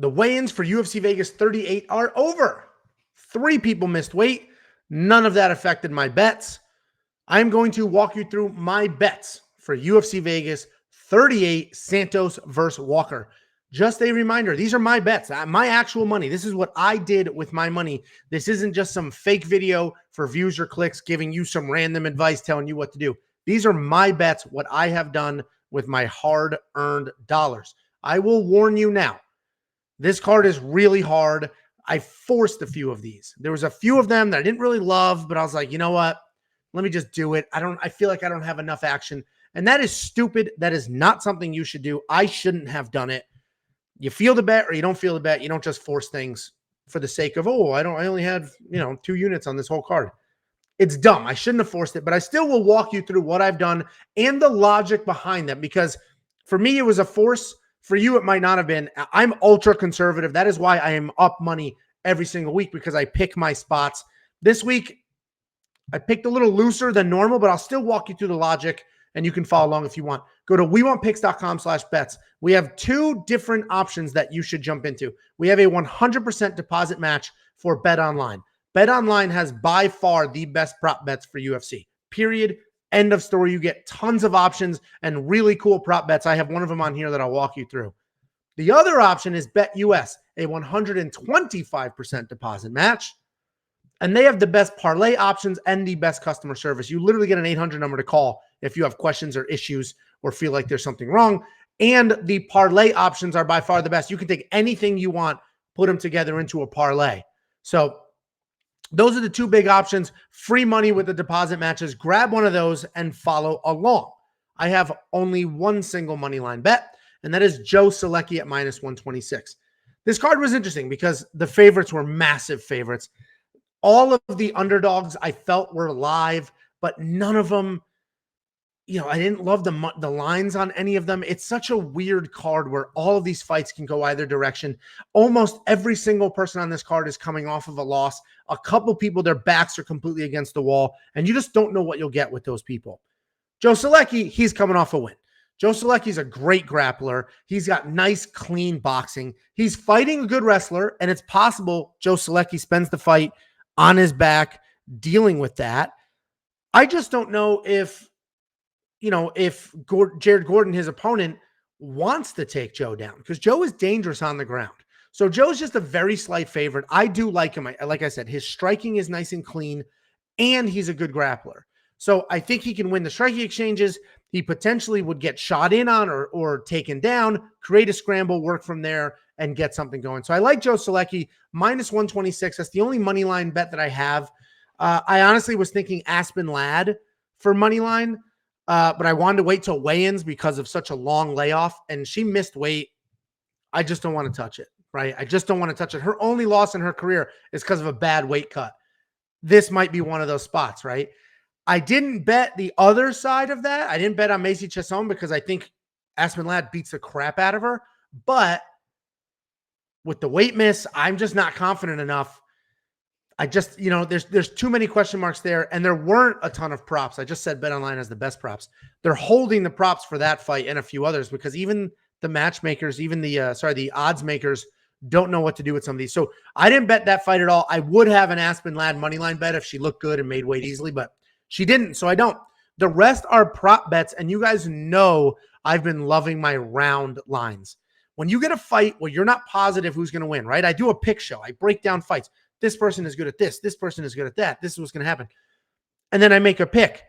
The weigh-ins for UFC Vegas 38 are over. 3 people missed weight. None of that affected my bets. I'm going to walk you through my bets for UFC Vegas 38, Santos versus Walker. Just a reminder, these are my bets, my actual money. This is what I did with my money. This isn't just some fake video for views or clicks giving you some random advice telling you what to do. These are my bets, what I have done with my hard-earned dollars. I will warn you now, this card is really hard. I forced a few of these. There was a few of them that I didn't really love, but I was like, you know what? Let me just do it. I feel like I don't have enough action. And that is stupid. That is not something you should do. I shouldn't have done it. You feel the bet or you don't feel the bet. You don't just force things for the sake of, oh, I only had, 2 units on this whole card. It's dumb. I shouldn't have forced it, but I still will walk you through what I've done and the logic behind them, because for me, it was a force. For you, it might not have been. I'm ultra conservative. That is why I am up money every single week, because I pick my spots. This week, I picked a little looser than normal, but I'll still walk you through the logic, and you can follow along if you want. Go to wewantpicks.com/bets. We have 2 different options that you should jump into. We have a 100% deposit match for BetOnline. BetOnline has by far the best prop bets for UFC. Period. End of story. You get tons of options and really cool prop bets. I have one of them on here that I'll walk you through. The other option is BetUS, a 125% deposit match. And they have the best parlay options and the best customer service. You literally get an 800 number to call if you have questions or issues or feel like there's something wrong. And the parlay options are by far the best. You can take anything you want, put them together into a parlay. So those are the 2 big options. Free money with the deposit matches. Grab one of those and follow along. I have only one single money line bet, and that is Joe Solecki at -126. This card was interesting because the favorites were massive favorites. All of the underdogs I felt were live, but none of them, I didn't love the lines on any of them. It's such a weird card where all of these fights can go either direction. Almost every single person on this card is coming off of a loss. A couple people, their backs are completely against the wall, and you just don't know what you'll get with those people. Joe Solecki, he's coming off a win. Joe Solecki's a great grappler. He's got nice, clean boxing. He's fighting a good wrestler, and it's possible Joe Solecki spends the fight on his back dealing with that. I just don't know if Jared Gordon, his opponent, wants to take Joe down, because Joe is dangerous on the ground. So Joe's just a very slight favorite. I do like him. Like I said, his striking is nice and clean, and he's a good grappler. So I think he can win the striking exchanges. He potentially would get shot in on or taken down, create a scramble, work from there, and get something going. So I like Joe Solecki, -126. That's the only money line bet that I have. I honestly was thinking Aspen Ladd for money line, but I wanted to wait till weigh-ins because of such a long layoff, and she missed weight. I just don't want to touch it, right? I just don't want to touch it. Her only loss in her career is because of a bad weight cut. This might be one of those spots, right? I didn't bet the other side of that. I didn't bet on Macy Chiasson because I think Aspen Ladd beats the crap out of her. But with the weight miss, I'm just not confident enough. I just, there's too many question marks there, and there weren't a ton of props. I just said BetOnline has the best props. They're holding the props for that fight and a few others because even the matchmakers, even the odds makers don't know what to do with some of these. So I didn't bet that fight at all. I would have an Aspen Ladd moneyline bet if she looked good and made weight easily, but she didn't, so I don't. The rest are prop bets, and you guys know I've been loving my round lines. When you get a fight where you're not positive who's going to win, right? I do a pick show. I break down fights. This person is good at this. This person is good at that. This is what's going to happen. And then I make a pick.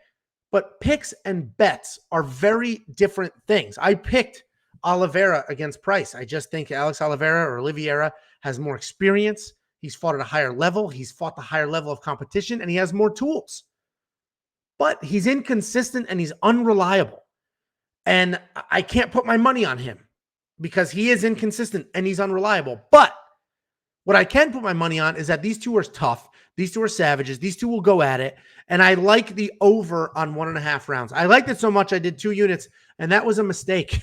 But picks and bets are very different things. I picked Oliveira against Price. I just think Alex Oliveira or Oliveira has more experience. He's fought at a higher level. He's fought the higher level of competition, and he has more tools. But he's inconsistent and he's unreliable. And I can't put my money on him because he is inconsistent and he's unreliable. But what I can put my money on is that these two are tough. These two are savages. These two will go at it. And I like the over on 1.5 rounds. I liked it so much I did 2 units, and that was a mistake.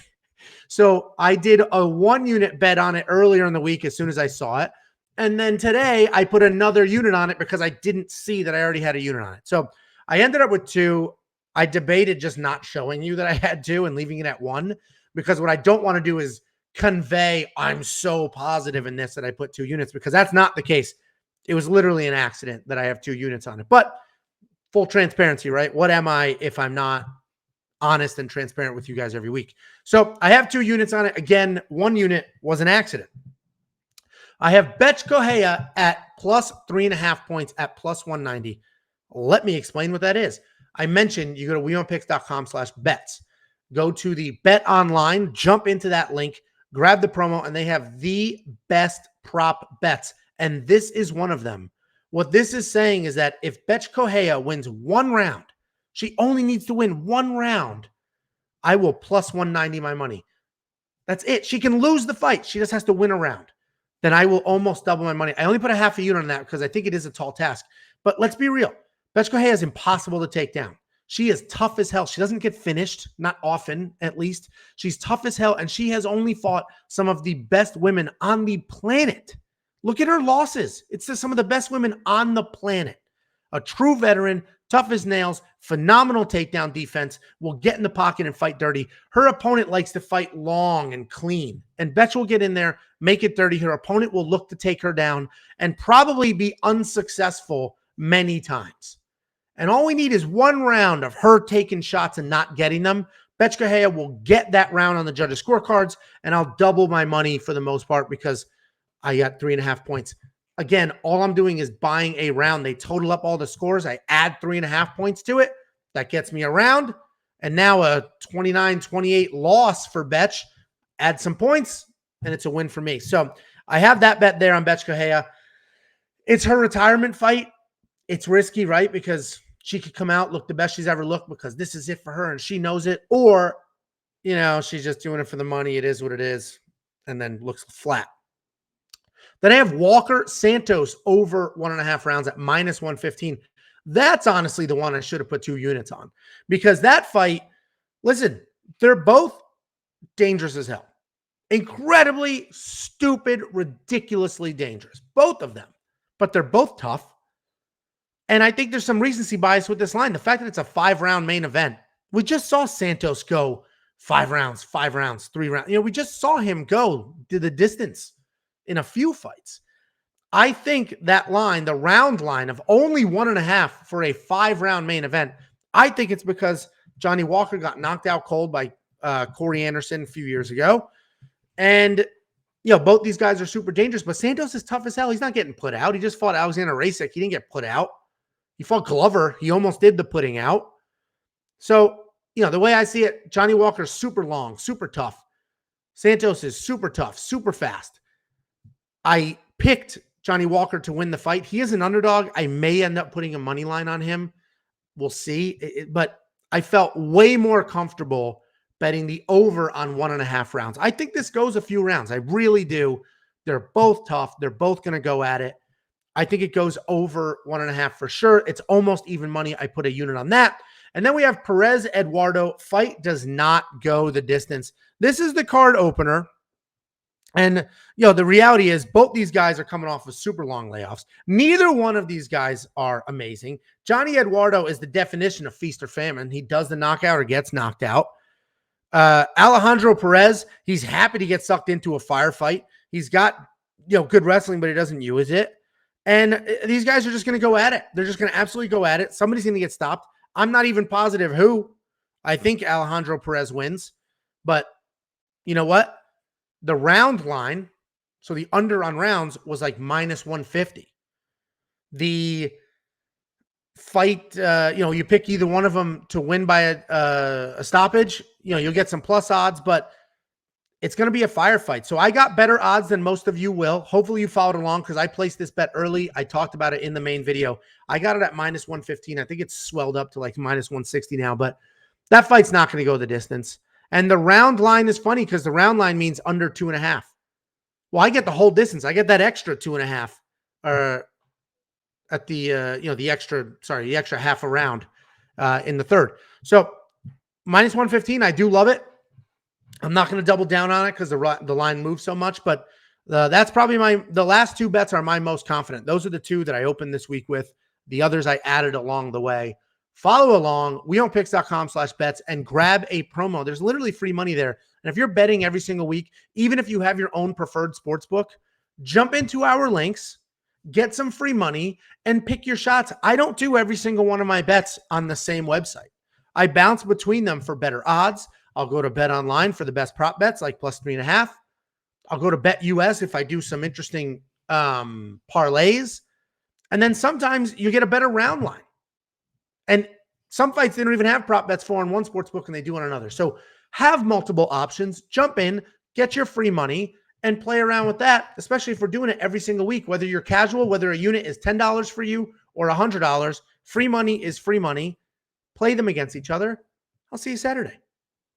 So I did a 1-unit bet on it earlier in the week as soon as I saw it. And then today I put another unit on it because I didn't see that I already had a unit on it. So I ended up with 2. I debated just not showing you that I had 2 and leaving it at 1 because what I don't want to do is convey I'm so positive in this that I put 2 units, because that's not the case. It was literally an accident that I have 2 units on it. But full transparency, right? What am I if I'm not honest and transparent with you guys every week? So I have 2 units on it. Again, 1 unit was an accident. I have Betcha at plus 3.5 points at plus 190. Let me explain what that is. I mentioned you go to wewantpicks.com/bets. Go to the bet online, jump into that link, grab the promo, and they have the best prop bets. And this is one of them. What this is saying is that if Betcha wins 1 round, she only needs to win 1 round, I will plus 190 my money. That's it. She can lose the fight. She just has to win a round. Then I will almost double my money. I only put a half a unit on that because I think it is a tall task. But let's be real. Betcha is impossible to take down. She is tough as hell. She doesn't get finished, not often at least. She's tough as hell, and she has only fought some of the best women on the planet. Look at her losses. It's just some of the best women on the planet. A true veteran, tough as nails, phenomenal takedown defense, will get in the pocket and fight dirty. Her opponent likes to fight long and clean, and Betcha will get in there, make it dirty. Her opponent will look to take her down and probably be unsuccessful many times. And all we need is 1 round of her taking shots and not getting them. Betcha will get that round on the judges' scorecards, and I'll double my money for the most part because I got 3.5 points. Again, all I'm doing is buying a round. They total up all the scores. I add 3.5 points to it. That gets me a round. And now a 29-28 loss for Betch. Add some points, and it's a win for me. So I have that bet there on Betcha. It's her retirement fight. It's risky, right? Because she could come out, look the best she's ever looked because this is it for her and she knows it. Or, you know, she's just doing it for the money. It is what it is. And then looks flat. Then I have Walker Santos over 1.5 rounds at minus 115. That's honestly the one I should have put 2 units on, because that fight, listen, they're both dangerous as hell. Incredibly stupid, ridiculously dangerous. Both of them. But they're both tough. And I think there's some recency bias with this line. The fact that it's a 5-round main event. We just saw Santos go 5 rounds, 3 rounds. You know, we just saw him go to the distance in a few fights. I think that line, the round line of only 1.5 for a 5-round main event, I think it's because Johnny Walker got knocked out cold by Corey Anderson a few years ago. And, you know, both these guys are super dangerous, but Santos is tough as hell. He's not getting put out. He just fought Alexander Rasek. He didn't get put out. He fought Glover. He almost did the putting out. So, you know, the way I see it, Johnny Walker's super long, super tough. Santos is super tough, super fast. I picked Johnny Walker to win the fight. He is an underdog. I may end up putting a money line on him. We'll see. But I felt way more comfortable betting the over on 1.5 rounds. I think this goes a few rounds. I really do. They're both tough. They're both going to go at it. I think it goes over 1.5 for sure. It's almost even money. I put a unit on that. And then we have Perez Eduardo. Fight does not go the distance. This is the card opener. And, you know, the reality is both these guys are coming off of super long layoffs. Neither one of these guys are amazing. Johnny Eduardo is the definition of feast or famine. He does the knockout or gets knocked out. Alejandro Perez, he's happy to get sucked into a firefight. He's got, you know, good wrestling, but he doesn't use it. And these guys are just going to go at it. They're just going to absolutely go at it. Somebody's going to get stopped. I'm not even positive who. I think Alejandro Perez wins. But you know what? The round line, so the under on rounds was like minus 150. The fight, you know, you pick either one of them to win by a stoppage. You know, you'll get some plus odds, but it's going to be a firefight. So I got better odds than most of you will. Hopefully you followed along because I placed this bet early. I talked about it in the main video. I got it at minus 115. I think it's swelled up to like minus 160 now, but that fight's not going to go the distance. And the round line is funny because the round line means under 2.5. Well, I get the whole distance. I get that extra 2.5 at the, you know, the extra half a round in the third. So minus 115, I do love it. I'm not going to double down on it because the line moves so much, but that's probably the last 2 bets are my most confident. Those are the 2 that I opened this week with. The others I added along the way. Follow along, wewantpicks.com/bets and grab a promo. There's literally free money there. And if you're betting every single week, even if you have your own preferred sports book, jump into our links, get some free money, and pick your shots. I don't do every single one of my bets on the same website. I bounce between them for better odds. I'll go to Bet Online for the best prop bets, like +3.5. I'll go to Bet US if I do some interesting parlays. And then sometimes you get a better round line. And some fights, they don't even have prop bets for on one sports book and they do on another. So have multiple options, jump in, get your free money, and play around with that, especially if we're doing it every single week, whether you're casual, whether a unit is $10 for you or $100. Free money is free money. Play them against each other. I'll see you Saturday.